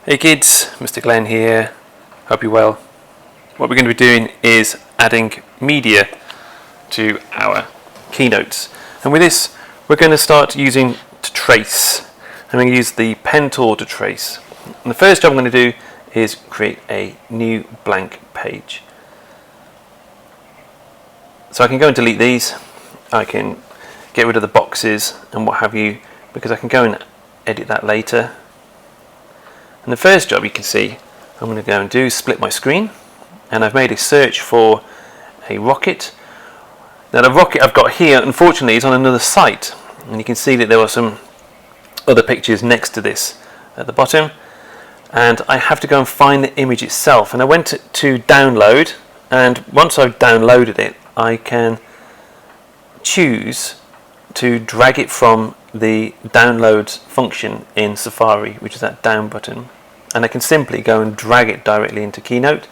Hey kids, Mr. Glenn here. Hope you're well. What we're going to be doing is adding media to our keynotes. And with this, we're going to start using to trace. I'm going to use the pen tool to trace. And the first job I'm going to do is create a new blank page. So I can go and delete these. I can get rid of the boxes and what have you, because I can go and edit that later. And the first job you can see I'm going to go and do is split my screen, and I've made a search for a rocket. Now the rocket I've got here unfortunately is on another site, and you can see that there were some other pictures next to this at the bottom, and I have to go and find the image itself. And I went to download, and once I've downloaded it I can choose to drag it from the downloads function in Safari, which is that down button, and I can simply go and drag it directly into Keynote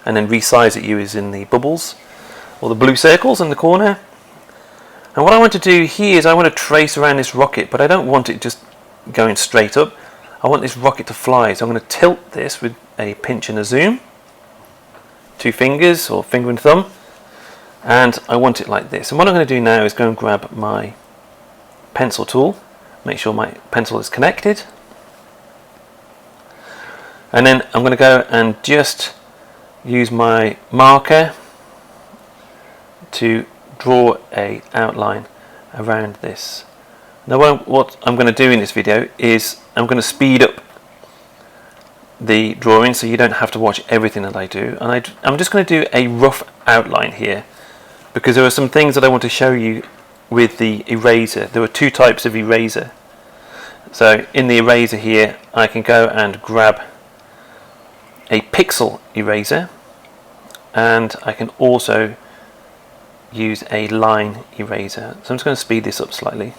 and then resize it using the bubbles or the blue circles in the corner. And what I want to do here is I want to trace around this rocket, but I don't want it just going straight up. I want this rocket to fly, so I'm going to tilt this with a pinch and a zoom, two fingers or finger and thumb, and I want it like this. And what I'm going to do now is go and grab my pencil tool, make sure my pencil is connected, and then I'm going to go and just use my marker to draw a outline around this. Now what I'm going to do in this video is I'm going to speed up the drawing so you don't have to watch everything that I do, and I'm just going to do a rough outline here, because there are some things that I want to show you with the eraser. There are two types of eraser. So in the eraser here I can go and grab a pixel eraser, and I can also use a line eraser. So I'm just going to speed this up slightly.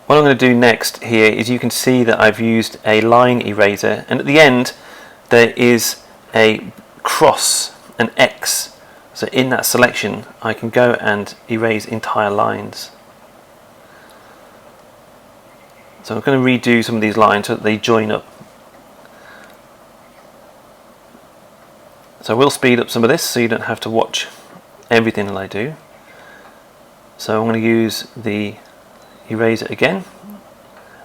What I'm going to do next here is you can see that I've used a line eraser, and at the end there is a cross, an X. So in that selection I can go and erase entire lines. So I'm going to redo some of these lines so that they join up. So I will speed up some of this so you don't have to watch everything that I do. So I'm going to use the eraser again.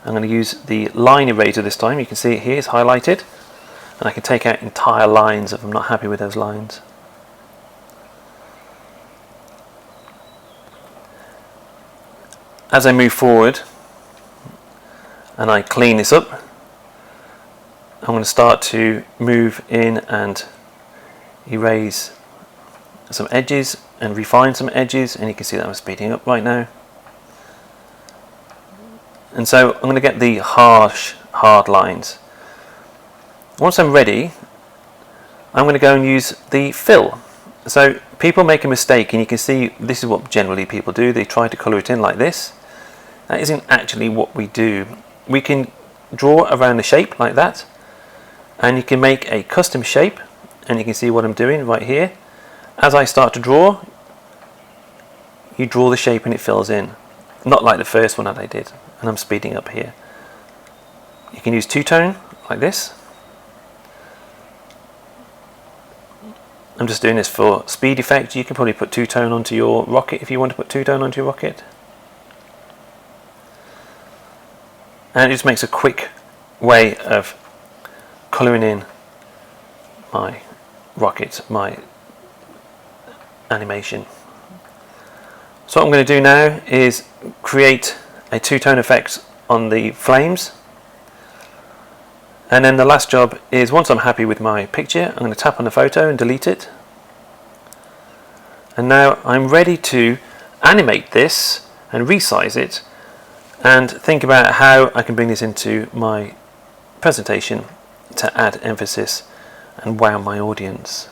I'm going to use the line eraser this time. You can see it here is highlighted, and I can take out entire lines if I'm not happy with those lines. As I move forward and I clean this up, I'm going to start to move in and erase some edges and refine some edges, and you can see that I'm speeding up right now. And so I'm going to get the harsh, hard lines. Once I'm ready, I'm going to go and use the fill. So people make a mistake, and you can see this is what generally people do. They try to colour it in like this. That isn't actually what we do. We can draw around the shape like that, and you can make a custom shape, and you can see what I'm doing right here. As I start to draw, you draw the shape and it fills in. Not like the first one that I did, and I'm speeding up here. You can use two-tone like this. I'm just doing this for speed effect. You can probably put two-tone onto your rocket if you want to put two-tone onto your rocket. And it just makes a quick way of colouring in my rocket, my animation. So what I'm going to do now is create a two-tone effect on the flames. And then the last job is, once I'm happy with my picture, I'm going to tap on the photo and delete it. And now I'm ready to animate this and resize it and think about how I can bring this into my presentation to add emphasis and wow my audience.